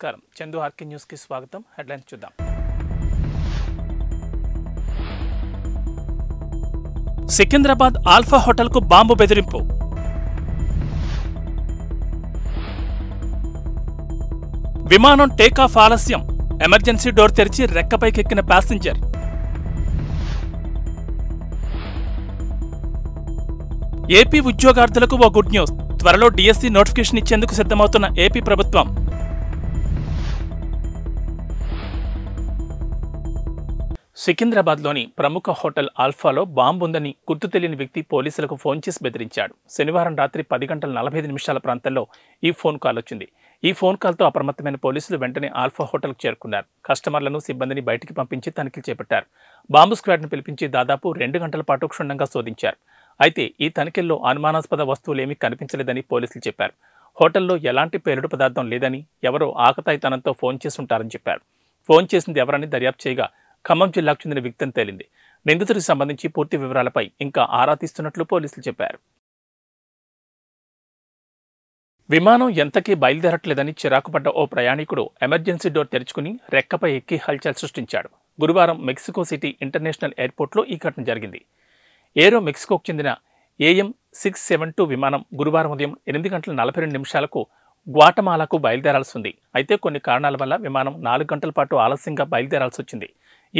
నమస్కారం Chandu RK news కి స్వాగతం హెడ్లైన్స్ చూద్దాం సికింద్రాబాద్ ఆల్ఫా హోటల్ కు బాంబు బెదిరింపు విమానం టేకాఫ్ ఆలస్యం ఎమర్జెన్సీ డోర్ తెరిచి రెక్కపైకెక్కిన ప్యాసింజర్ ఏపీ ఉద్యోగార్థులకు ఓ గుడ్ న్యూస్ త్వరలో డిఎస్సి నోటిఫికేషన్ ఇచ్చేందుకు సిద్ధమవుతున్న ఏపీ ప్రభుత్వం సికింద్రాబాద్లోని ప్రముఖ హోటల్ ఆల్ఫాలో బాంబు ఉందని గుర్తు తెలియని వ్యక్తి పోలీసులకు ఫోన్ చేసి బెదిరించాడు. శనివారం రాత్రి 10:45 ప్రాంతంలో ఈ ఫోన్ కాల్ వచ్చింది. ఈ ఫోన్ కాల్తో అప్రమత్తమైన పోలీసులు వెంటనే ఆల్ఫా హోటల్కు చేరుకున్నారు. కస్టమర్లను సిబ్బందిని బయటికి పంపించి తనిఖీలు చేపట్టారు. బాంబు స్క్వాడ్ను పిలిపించి దాదాపు 2 గంటల పాటు క్షుణ్ణంగా శోధించారు. అయితే ఈ తనిఖీల్లో అనుమానాస్పద వస్తువులేమీ కనిపించలేదని పోలీసులు చెప్పారు. హోటల్లో ఎలాంటి పేలుడు పదార్థం లేదని, ఎవరో ఆకతాయితనంతో ఫోన్ చేసుంటారని చెప్పారు. ఫోన్ చేసింది ఎవరని దర్యాప్తు చేయగా ఖమ్మం జిల్లాకు చెందిన వ్యక్తి అని తేలింది. నిందితుడికి సంబంధించి పూర్తి వివరాలపై ఇంకా ఆరా తీస్తున్నట్లు పోలీసులు చెప్పారు. విమానం ఎంతకీ బయలుదేరట్లేదని చిరాకుపడ్డ ఓ ప్రయాణికుడు ఎమర్జెన్సీ డోర్ తెరుచుకుని రెక్కపై ఎక్కి హల్చల్ సృష్టించాడు. గురువారం మెక్సికో సిటీ ఇంటర్నేషనల్ ఎయిర్పోర్ట్లో ఈ ఘటన జరిగింది. ఏరో మెక్సికోకు చెందిన AM 672 విమానం గురువారం ఉదయం 8:42 గ్వాటమాలాకు బయలుదేరాల్సి ఉంది. అయితే కొన్ని కారణాల వల్ల విమానం 4 గంటల పాటు ఆలస్యంగా బయలుదేరాల్సి వచ్చింది.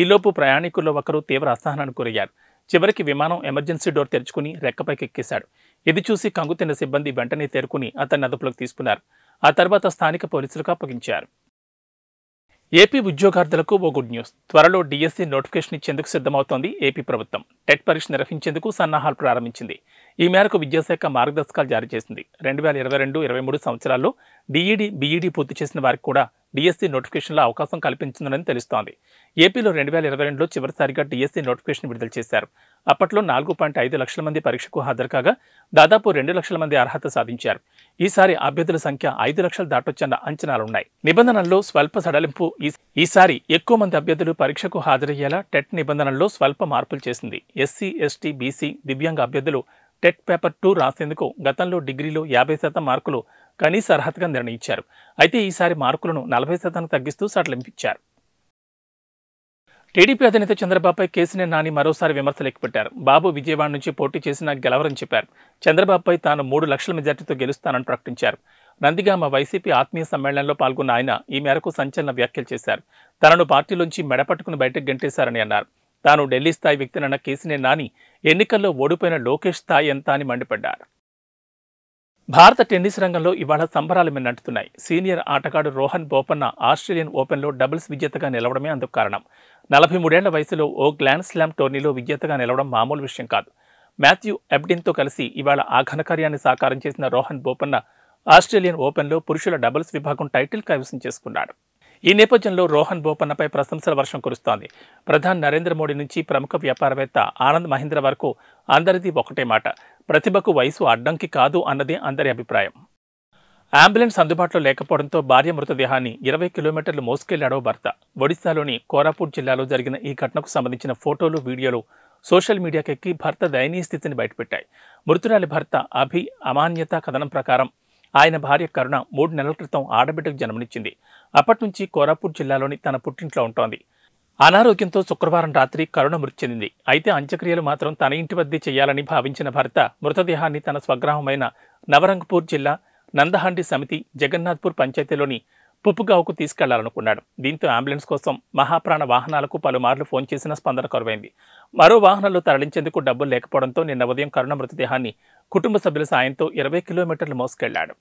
ఈలోపు ప్రయాణికుల్లో ఒకరు తీవ్ర అసహనానికి గురయ్యారు. చివరికి విమానం ఎమర్జెన్సీ డోర్ తెరుచుకుని రెక్కపైకి ఎక్కేశాడు. ఇది చూసి కంగుతిన్న సిబ్బంది వెంటనే తేరుకుని అతన్ని అదుపులోకి తీసుకున్నారు. ఆ తర్వాత స్థానిక పోలీసులకు అప్పగించారు. ఏపీ ఉద్యోగార్థులకు ఓ గుడ్ న్యూస్ త్వరలో డిఎస్సి నోటిఫికేషన్ ఇచ్చేందుకు సిద్ధమవుతోంది ఏపీ ప్రభుత్వం. టెట్ పరీక్ష నిర్వహించేందుకు సన్నాహాలు ప్రారంభించింది. ఈ మేరకు విద్యాశాఖ మార్గదర్శకాలు జారీ చేసింది. 2022-23 సంవత్సరాల్లో డిఈడి, బీఈడి పూర్తి చేసిన వారికి కూడా డిఎస్సి నోటిఫికేషన్లో అవకాశం కల్పించిందని తెలుస్తోంది. ఏపీలో 2022లో చివరిసారిగా డిఎస్సి నోటిఫికేషన్ విడుదల చేశారు. అప్పట్లో 4.5 లక్షల మంది పరీక్షకు హాజరు కాగా దాదాపు 2 లక్షల మంది అర్హత సాధించారు. ఈసారి అభ్యర్థుల సంఖ్య 5 లక్షలు దాటొచ్చన్న అంచనాలున్నాయి. నిబంధనల్లో స్వల్ప సడలింపు ఈసారి ఎక్కువ మంది అభ్యర్థులు పరీక్షకు హాజరయ్యేలా టెట్ నిబంధనల్లో స్వల్ప మార్పులు చేసింది. SC, ST, BC, దివ్యాంగ అభ్యర్థులు టెట్ పేపర్ 2 రాసేందుకు గతంలో డిగ్రీలో 50% మార్కులు కనీస అర్హతగా నిర్ణయించారు. అయితే ఈసారి మార్కులను 40% తగ్గిస్తూ సడలింపించారు. టీడీపీ అధినేత చంద్రబాబుపై కేసీఆర్ నాని మరోసారి విమర్శలు ఎక్కుపెట్టారు. బాబు విజయవాడ నుంచి పోటీ చేసినా గెలవరని చెప్పారు. చంద్రబాబుపై తాను 3 లక్షల మెజార్టీతో గెలుస్తానని ప్రకటించారు. నందిగామ వైసీపీ ఆత్మీయ సమ్మేళనంలో పాల్గొన్న ఆయన ఈ మేరకు సంచలన వ్యాఖ్యలు చేశారు. తనను పార్టీలోంచి మెడపట్టుకుని బయటకు గెంటేశారని అన్నారు. తాను ఢిల్లీ స్థాయి వ్యక్తినన్న కేసీఆర్ నాని ఎన్నికల్లో ఓడిపోయిన లోకేష్ స్థాయి ఎంత అని మండిపడ్డారు. భారత టెన్నిస్ రంగంలో ఇవాళ సంబరాలు మిన్నంటున్నాయి. సీనియర్ ఆటగాడు రోహన్ బోపన్న ఆస్ట్రేలియన్ ఓపెన్లో డబుల్స్ విజేతగా నిలవడమే అందుకు కారణం. 43 ఏళ్ల వయసులో ఓ గ్రాండ్ స్లామ్ టోర్నీలో విజేతగా నిలవడం మామూలు విషయం కాదు. మాథ్యూ ఎబ్డిన్తో కలిసి ఇవాళ ఆ ఘనకార్యాన్ని సాకారం చేసిన రోహన్ బోపన్న ఆస్ట్రేలియన్ ఓపెన్లో పురుషుల డబుల్స్ విభాగం టైటిల్ కైవసం చేసుకున్నాడు. ఈ నేపథ్యంలో రోహన్ బోపన్నపై ప్రశంసల వర్షం కురుస్తోంది. ప్రధాని నరేంద్ర మోడీ నుంచి ప్రముఖ వ్యాపారవేత్త ఆనంద్ మహీంద్ర వరకు అందరిది ఒకటే మాట, ప్రతిభకు వయసు అడ్డంకి కాదు అన్నదే అందరి అభిప్రాయం. అంబులెన్స్ అందుబాటులో లేకపోవడంతో భార్య మృతదేహాన్ని 20 కిలోమీటర్లు మోసుకెళ్లాడో భర్త. ఒడిశాలోని కోరాపుట్ జిల్లాలో జరిగిన ఈ ఘటనకు సంబంధించిన ఫోటోలు, వీడియోలు సోషల్ మీడియాకెక్కి భర్త దయనీయ స్థితిని బయటపెట్టాయి. మృతురాలి భర్త అభి అమాన్యత కథనం ప్రకారం ఆయన భార్య కరుణ 3 నెలల క్రితం ఆడబిడ్డకు జన్మనిచ్చింది. అప్పటి నుంచి కోరాపుట్ జిల్లాలోని తన పుట్టింట్లో ఉంటోంది. అనారోగ్యంతో శుక్రవారం రాత్రి కరుణ మృతి చెందింది. అయితే అంత్యక్రియలు మాత్రం తన ఇంటి వద్దే చేయాలని భావించిన భర్త మృతదేహాన్ని తన స్వగ్రామమైన నవరంగపూర్ జిల్లా నందహండి సమితి జగన్నాథ్పూర్ పంచాయతీలోని పుప్పుగావుకు తీసుకెళ్లాలనుకున్నాడు. దీంతో అంబులెన్స్ కోసం మహాప్రాణ వాహనాలకు పలుమార్లు ఫోన్ చేసిన స్పందన కరువైంది. మరో వాహనంలో తరలించేందుకు డబ్బులు లేకపోవడంతో నిన్న ఉదయం కరుణ మృతదేహాన్ని కుటుంబ సభ్యుల సాయంతో 20 కిలోమీటర్లు మోసుకెళ్లాడు.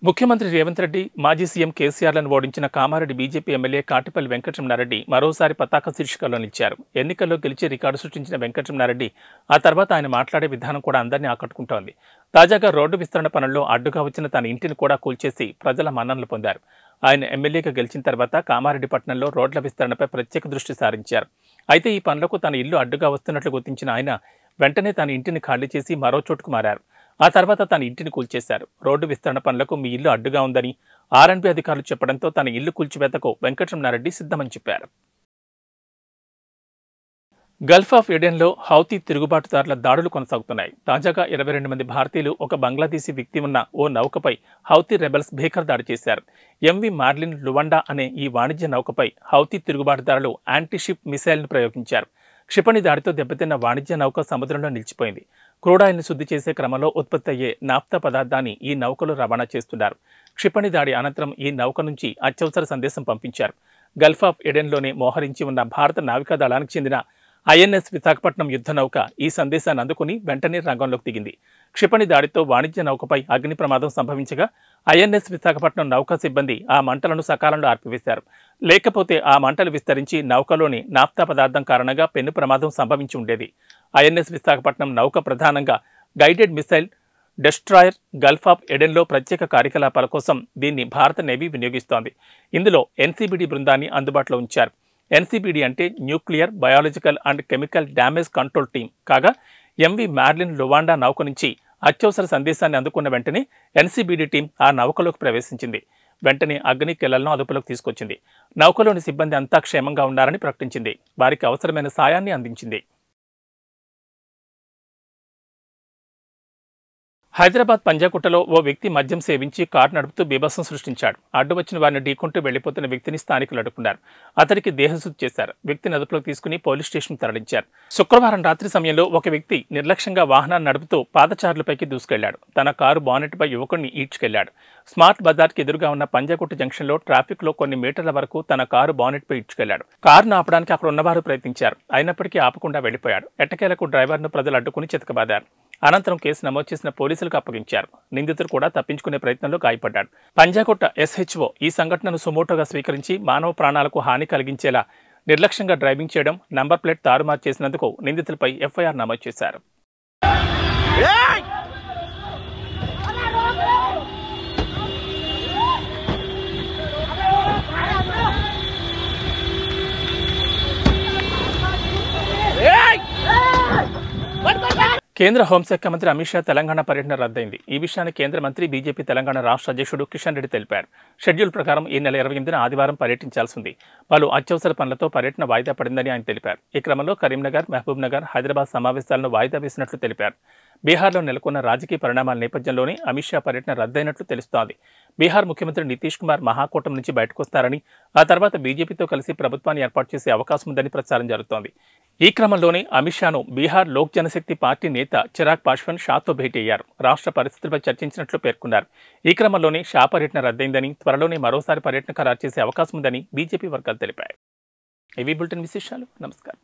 ముఖ్యమంత్రి రేవంత్ రెడ్డి, మాజీ సీఎం కేసీఆర్లను ఓడించిన కామారెడ్డి బీజేపీ ఎమ్మెల్యే కాటిపల్లి వెంకటరమణారెడ్డి మరోసారి పతాక శీర్షికల్లో నిలిచారు. ఎన్నికల్లో గెలిచి రికార్డు సృష్టించిన వెంకటరమణారెడ్డి ఆ తర్వాత ఆయన మాట్లాడే విధానం కూడా అందరినీ ఆకట్టుకుంటోంది. తాజాగా రోడ్డు విస్తరణ పనుల్లో అడ్డుగా వచ్చిన తన ఇంటిని కూడా కూల్చేసి ప్రజల మన్ననలు పొందారు. ఆయన ఎమ్మెల్యేగా గెలిచిన తర్వాత కామారెడ్డి పట్టణంలో రోడ్ల విస్తరణపై ప్రత్యేక దృష్టి సారించారు. అయితే ఈ పనులకు తన ఇల్లు అడ్డుగా వస్తున్నట్లు గుర్తించిన ఆయన వెంటనే తన ఇంటిని ఖాళీ చేసి మరో చోటుకు మారారు. ఆ తర్వాత తన ఇంటిని కూల్చేశారు. రోడ్డు విస్తరణ పనులకు మీ ఇల్లు అడ్డుగా ఉందని ఆర్ఎండ్బీ అధికారులు చెప్పడంతో తన ఇల్లు కూల్చివేతకు వెంకటరమణారెడ్డి సిద్ధమని చెప్పారు. గల్ఫ్ ఆఫ్ ఎడెన్లో హౌతీ తిరుగుబాటుదారుల దాడులు కొనసాగుతున్నాయి. తాజాగా 22 మంది భారతీయులు, ఒక బంగ్లాదేశీ వ్యక్తి ఉన్న ఓ నౌకపై హౌతీ రెబెల్స్ భీకర దాడి చేశారు. ఎంవి మార్లిన్ లువాండా అనే ఈ వాణిజ్య నౌకపై హౌతీ తిరుగుబాటుదారులు యాంటీషిప్ మిసైల్ను ప్రయోగించారు. క్షిపణి దాడితో దెబ్బతిన్న వాణిజ్య నౌక సముద్రంలో నిలిచిపోయింది. క్రూడాయిల్ని శుద్ధి చేసే క్రమంలో ఉత్పత్తి అయ్యే నాఫ్తా పదార్థాన్ని ఈ నౌకలు రవాణా చేస్తున్నారు. క్షిపణి దాడి అనంతరం ఈ నౌక నుంచి అత్యవసర సందేశం పంపించారు. గల్ఫ్ ఆఫ్ ఎడెన్లోనే మోహరించి ఉన్న భారత నావికా దళానికి చెందిన ఐఎన్ఎస్ విశాఖపట్నం యుద్ధ నౌక ఈ సందేశాన్ని అందుకుని వెంటనే రంగంలోకి దిగింది. క్షిపణి దాడితో వాణిజ్య నౌకపై అగ్ని ప్రమాదం సంభవించగా ఐఎన్ఎస్ విశాఖపట్నం నౌకా సిబ్బంది ఆ మంటలను సకాలంలో ఆర్పివేశారు. లేకపోతే ఆ మంటలు విస్తరించి నౌకలోని నాఫ్తా పదార్థం కారణంగా పెను ప్రమాదం సంభవించి ఉండేది. ఐఎన్ఎస్ విశాఖపట్నం నౌక ప్రధానంగా guided missile destroyer gulf of ఎడెన్లో ప్రత్యేక కార్యకలాపాల కోసం దీన్ని భారత నేవీ వినియోగిస్తోంది. ఇందులో ఎన్సీబీడీ బృందాన్ని అందుబాటులో ఉంచారు. ఎన్సీబీడీ అంటే nuclear, biological and chemical damage control team కాగా, ఎంవి మార్లిన్ లువాండా నౌక నుంచి అత్యవసర సందేశాన్ని అందుకున్న వెంటనే ఎన్సీబీడీ టీం ఆ నౌకలోకి ప్రవేశించింది. వెంటనే అగ్ని కెళ్లను అదుపులోకి తీసుకొచ్చింది. నౌకలోని సిబ్బంది అంతా క్షేమంగా ఉన్నారని ప్రకటించింది. వారికి అవసరమైన సాయాన్ని అందించింది. హైదరాబాద్ పంజాగుట్టలో ఓ వ్యక్తి మద్యం సేవించి కారు నడుపుతూ బీభత్సం సృష్టించాడు. అడ్డు వచ్చిన వారిని ఢీకొంటూ వెళ్లిపోతున్న వ్యక్తిని స్థానికులు అడ్డుకున్నారు. అతడికి దేహశుద్ధి చేశారు. వ్యక్తిని అదుపులోకి తీసుకుని పోలీస్ స్టేషన్ తరలించారు. శుక్రవారం రాత్రి సమయంలో ఒక వ్యక్తి నిర్లక్ష్యంగా వాహనాన్ని నడుపుతూ పాదచారులపైకి దూసుకెళ్లాడు. తన కారు బానెట్పై యువకుడిని ఈడ్చుకెళ్లాడు. స్మార్ట్ బజార్కి ఎదురుగా ఉన్న పంజాగుట్ట జంక్షన్లో ట్రాఫిక్లో కొన్ని మీటర్ల వరకు తన కారు బానెట్పై ఈడ్చుకెళ్లాడు. కారును ఆపడానికి అక్కడ ఉన్నవారు ప్రయత్నించారు. అయినప్పటికీ ఆపకుండా వెళ్లిపోయాడు. ఎట్టకేలకు డ్రైవర్ను ప్రజలు అడ్డుకుని చితకబాదారు. అనంతరం కేసు నమోదు చేసిన పోలీసులకు అప్పగించారు. నిందితుడు కూడా తప్పించుకునే ప్రయత్నంలో గాయపడ్డాడు. పంజాగుట్ట ఎస్హెచ్ఓ ఈ సంఘటనను సుమోటోగా స్వీకరించి మానవ ప్రాణాలకు హాని కలిగించేలా నిర్లక్ష్యంగా డ్రైవింగ్ చేయడం, నంబర్ ప్లేట్ తారుమారు చేసినందుకు నిందితులపై ఎఫ్ఐఆర్ నమోదు చేశారు. కేంద్ర హోంశాఖ మంత్రి అమిత్ షా తెలంగాణ పర్యటన రద్దయింది. ఈ విషయాన్ని కేంద్ర మంత్రి, బీజేపీ తెలంగాణ రాష్ట్ర అధ్యక్షుడు కిషన్ రెడ్డి తెలిపారు. షెడ్యూల్ ప్రకారం ఈ నెల 28న ఆదివారం పర్యటించాల్సి ఉంది. పలు అత్యవసర పనులతో పర్యటన వాయిదా పడిందని ఆయన తెలిపారు. ఈ క్రమంలో కరీంనగర్, మహబూబ్ నగర్, హైదరాబాద్ సమావేశాలను వాయిదా వేసినట్లు తెలిపారు. బీహార్లో నెలకొన్న రాజకీయ పరిణామాల నేపథ్యంలోనే అమిత్ షా పర్యటన రద్దయినట్లు తెలుస్తోంది. బీహార్ ముఖ్యమంత్రి నితీష్ కుమార్ మహాకూటమి నుంచి బయటకొస్తారని, ఆ తర్వాత బీజేపీతో కలిసి ప్రభుత్వాన్ని ఏర్పాటు చేసే అవకాశం ఉందని ప్రచారం జరుగుతోంది. ఈ క్రమంలోనే అమిత్ షాను బీహార్ లోక్ జనశక్తి పార్టీ నేత చిరాగ్ పాస్వాన్ షాతో భేటీ అయ్యారు. రాష్ట్ర పరిస్థితులపై చర్చించినట్లు పేర్కొన్నారు. ఈ క్రమంలోనే షా పర్యటన రద్దయిందని, త్వరలోనే మరోసారి పర్యటన ఖరారు చేసే అవకాశం ఉందని బీజేపీ వర్గాలు తెలిపాయి. ఇవి బులెటిన్ విశేషాలు. నమస్కారం.